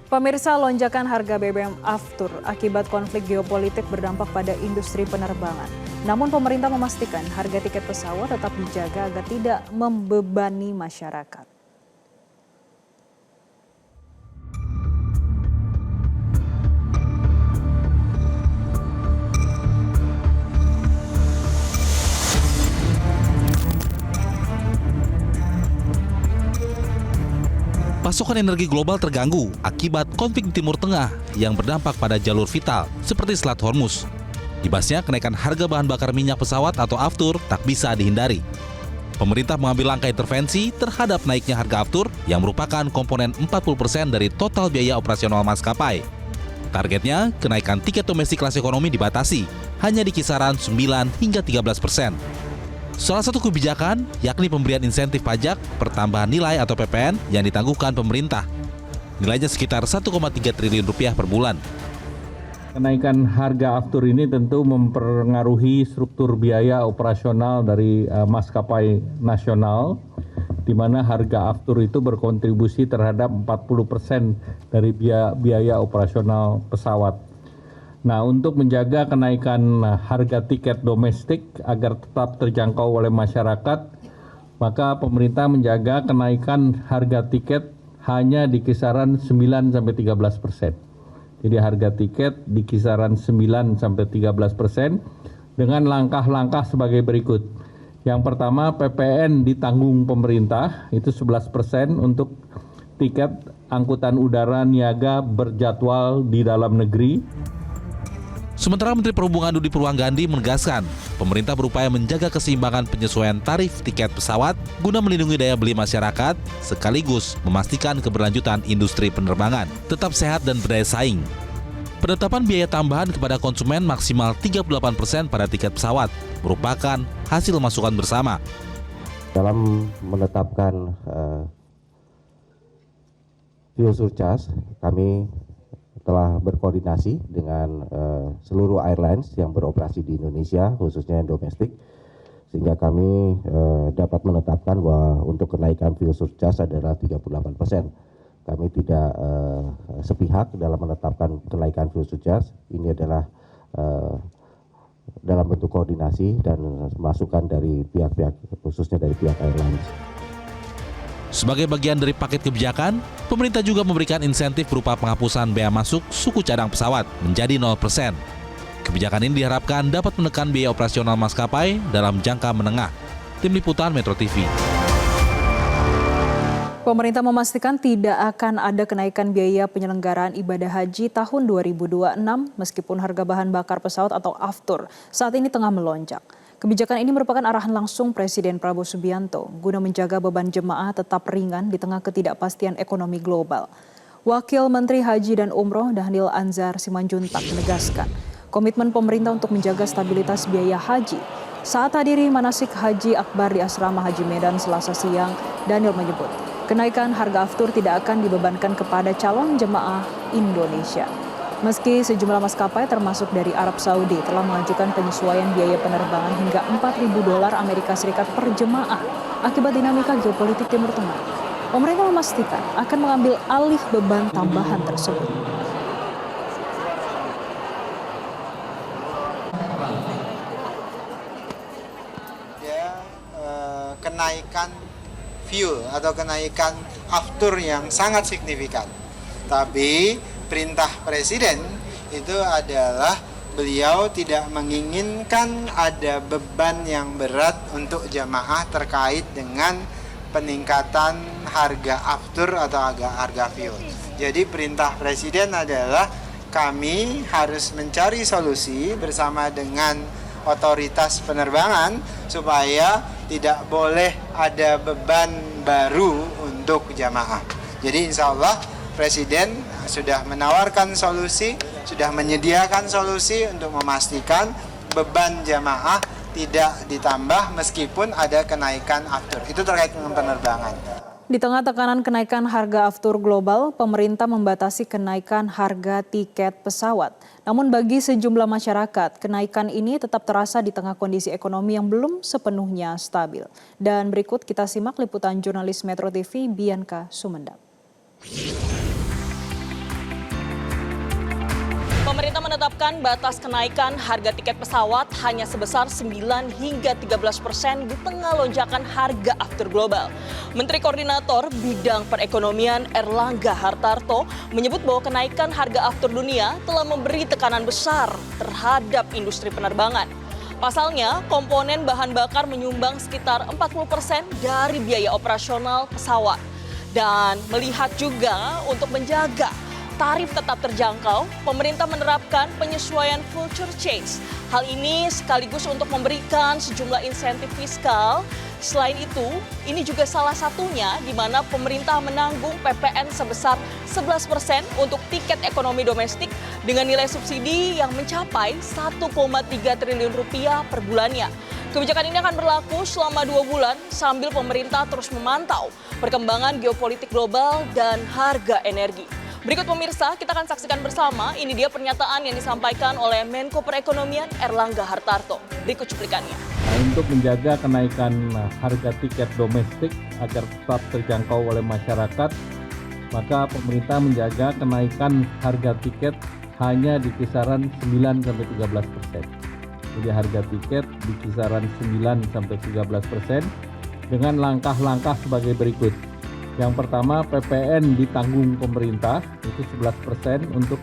Pemirsa, lonjakan harga BBM aftur akibat konflik geopolitik berdampak pada industri penerbangan. Namun pemerintah memastikan harga tiket pesawat tetap dijaga agar tidak membebani masyarakat. Pasokan energi global terganggu akibat konflik di Timur Tengah yang berdampak pada jalur vital seperti Selat Hormuz. Ibasnya kenaikan harga bahan bakar minyak pesawat atau aftur tak bisa dihindari. Pemerintah mengambil langkah intervensi terhadap naiknya harga aftur yang merupakan komponen 40% dari total biaya operasional maskapai. Targetnya, kenaikan tiket domestik kelas ekonomi dibatasi hanya di kisaran 9 hingga 13%. Salah satu kebijakan yakni pemberian insentif pajak pertambahan nilai atau PPN yang ditangguhkan pemerintah. Nilainya sekitar 1,3 triliun rupiah per bulan. Kenaikan harga aftur ini tentu mempengaruhi struktur biaya operasional dari maskapai nasional, di mana harga aftur itu berkontribusi terhadap 40% dari biaya operasional pesawat. Nah, untuk menjaga kenaikan harga tiket domestik agar tetap terjangkau oleh masyarakat, maka pemerintah menjaga kenaikan harga tiket hanya di kisaran 9-13%. Jadi harga tiket di kisaran 9-13% dengan langkah-langkah sebagai berikut. Yang pertama, PPN ditanggung pemerintah, itu 11% untuk tiket angkutan udara niaga berjadwal di dalam negeri. Sementara Menteri Perhubungan Dudi Purwanggandi menegaskan, pemerintah berupaya menjaga keseimbangan penyesuaian tarif tiket pesawat guna melindungi daya beli masyarakat, sekaligus memastikan keberlanjutan industri penerbangan tetap sehat dan berdaya saing. Penetapan biaya tambahan kepada konsumen maksimal 38% pada tiket pesawat merupakan hasil masukan bersama. Dalam menetapkan fuel surcharge, kami telah berkoordinasi dengan seluruh airlines yang beroperasi di Indonesia, khususnya yang domestik, sehingga kami dapat menetapkan bahwa untuk kenaikan fuel surcharge adalah 38%. Kami tidak sepihak dalam menetapkan kenaikan fuel surcharge. Ini adalah dalam bentuk koordinasi dan masukan dari pihak-pihak, khususnya dari pihak airlines. Sebagai bagian dari paket kebijakan, pemerintah juga memberikan insentif berupa penghapusan bea masuk suku cadang pesawat menjadi 0%. Kebijakan ini diharapkan dapat menekan biaya operasional maskapai dalam jangka menengah. Tim Liputan Metro TV. Pemerintah memastikan tidak akan ada kenaikan biaya penyelenggaraan ibadah haji tahun 2026 meskipun harga bahan bakar pesawat atau aftur saat ini tengah melonjak. Kebijakan ini merupakan arahan langsung Presiden Prabowo Subianto guna menjaga beban jemaah tetap ringan di tengah ketidakpastian ekonomi global. Wakil Menteri Haji dan Umroh Dhanil Anzar Simanjuntak menegaskan komitmen pemerintah untuk menjaga stabilitas biaya haji. Saat hadiri manasik haji akbar di Asrama Haji Medan Selasa siang, Dhanil menyebut kenaikan harga aftur tidak akan dibebankan kepada calon jemaah Indonesia. Meski sejumlah maskapai termasuk dari Arab Saudi telah mengajukan penyesuaian biaya penerbangan hingga $4.000 Amerika Serikat per jemaah akibat dinamika geopolitik Timur Tengah, pemerintah memastikan akan mengambil alih beban tambahan tersebut. Kenaikan fuel atau kenaikan aftur yang sangat signifikan. Tapi perintah Presiden itu adalah beliau tidak menginginkan ada beban yang berat untuk jamaah terkait dengan peningkatan harga aftur atau harga fuel. Jadi perintah Presiden adalah kami harus mencari solusi bersama dengan otoritas penerbangan supaya tidak boleh ada beban baru untuk jamaah. Jadi insya Allah Presiden sudah menawarkan solusi, sudah menyediakan solusi untuk memastikan beban jamaah tidak ditambah meskipun ada kenaikan aftur. Itu terkait dengan penerbangan. Di tengah tekanan kenaikan harga aftur global, pemerintah membatasi kenaikan harga tiket pesawat. Namun bagi sejumlah masyarakat, kenaikan ini tetap terasa di tengah kondisi ekonomi yang belum sepenuhnya stabil. Dan berikut kita simak liputan jurnalis Metro TV Bianca Sumendap. Pemerintah menetapkan batas kenaikan harga tiket pesawat hanya sebesar 9 hingga 13% di tengah lonjakan harga aftur global. Menteri Koordinator Bidang Perekonomian Erlangga Hartarto menyebut bahwa kenaikan harga aftur dunia telah memberi tekanan besar terhadap industri penerbangan. Pasalnya, komponen bahan bakar menyumbang sekitar 40% dari biaya operasional pesawat. Dan melihat juga untuk menjaga tarif tetap terjangkau, pemerintah menerapkan penyesuaian future change. Hal ini sekaligus untuk memberikan sejumlah insentif fiskal. Selain itu, ini juga salah satunya di mana pemerintah menanggung PPN sebesar 11% untuk tiket ekonomi domestik dengan nilai subsidi yang mencapai 1,3 triliun rupiah per bulannya. Kebijakan ini akan berlaku selama 2 bulan sambil pemerintah terus memantau perkembangan geopolitik global dan harga energi. Berikut pemirsa, kita akan saksikan bersama, ini dia pernyataan yang disampaikan oleh Menko Perekonomian Erlangga Hartarto. Berikut cuplikannya. Untuk menjaga kenaikan harga tiket domestik agar tetap terjangkau oleh masyarakat, maka pemerintah menjaga kenaikan harga tiket hanya di kisaran 9-13%. Jadi harga tiket di kisaran 9-13% dengan langkah-langkah sebagai berikut. Yang pertama, PPN ditanggung pemerintah, itu 11% untuk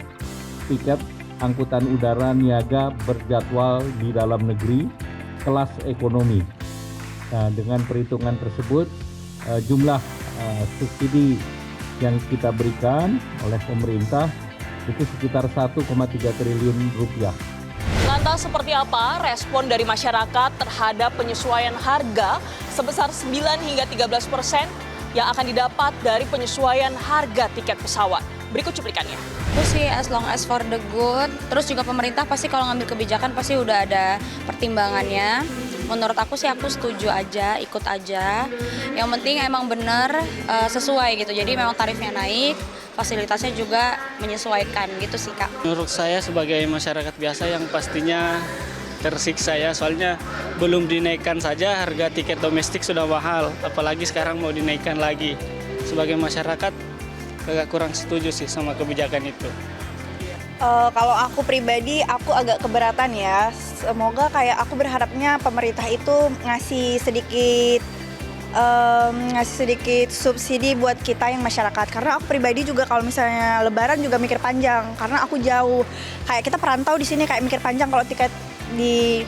tiket angkutan udara niaga berjadwal di dalam negeri, kelas ekonomi. Nah, dengan perhitungan tersebut, jumlah subsidi yang kita berikan oleh pemerintah itu sekitar 1,3 triliun rupiah. Lantas seperti apa respon dari masyarakat terhadap penyesuaian harga sebesar 9 hingga 13% yang akan didapat dari penyesuaian harga tiket pesawat? Berikut cuplikannya. Aku sih as long as for the good, terus juga pemerintah pasti kalau ngambil kebijakan pasti udah ada pertimbangannya. Menurut aku sih aku setuju aja, ikut aja. Yang penting emang bener sesuai gitu, jadi memang tarifnya naik, fasilitasnya juga menyesuaikan gitu sih Kak. Menurut saya sebagai masyarakat biasa yang pastinya tersiksa ya, soalnya belum dinaikkan saja harga tiket domestik sudah mahal, apalagi sekarang mau dinaikkan lagi. Sebagai masyarakat agak kurang setuju sih sama kebijakan itu. Kalau aku pribadi, aku agak keberatan ya. Semoga kayak aku berharapnya pemerintah itu ngasih sedikit subsidi buat kita yang masyarakat. Karena aku pribadi juga kalau misalnya Lebaran juga mikir panjang, karena aku jauh. Kayak kita perantau di sini kayak mikir panjang kalau tiket di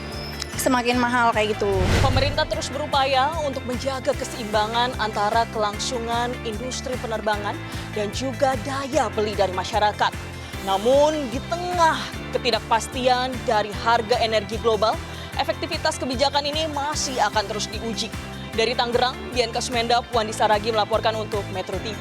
semakin mahal kayak gitu. Pemerintah terus berupaya untuk menjaga keseimbangan antara kelangsungan industri penerbangan dan juga daya beli dari masyarakat. Namun di tengah ketidakpastian dari harga energi global, efektivitas kebijakan ini masih akan terus diuji. Dari Tangerang, Dian Kasmenda, Puandi Saragi melaporkan untuk Metro TV.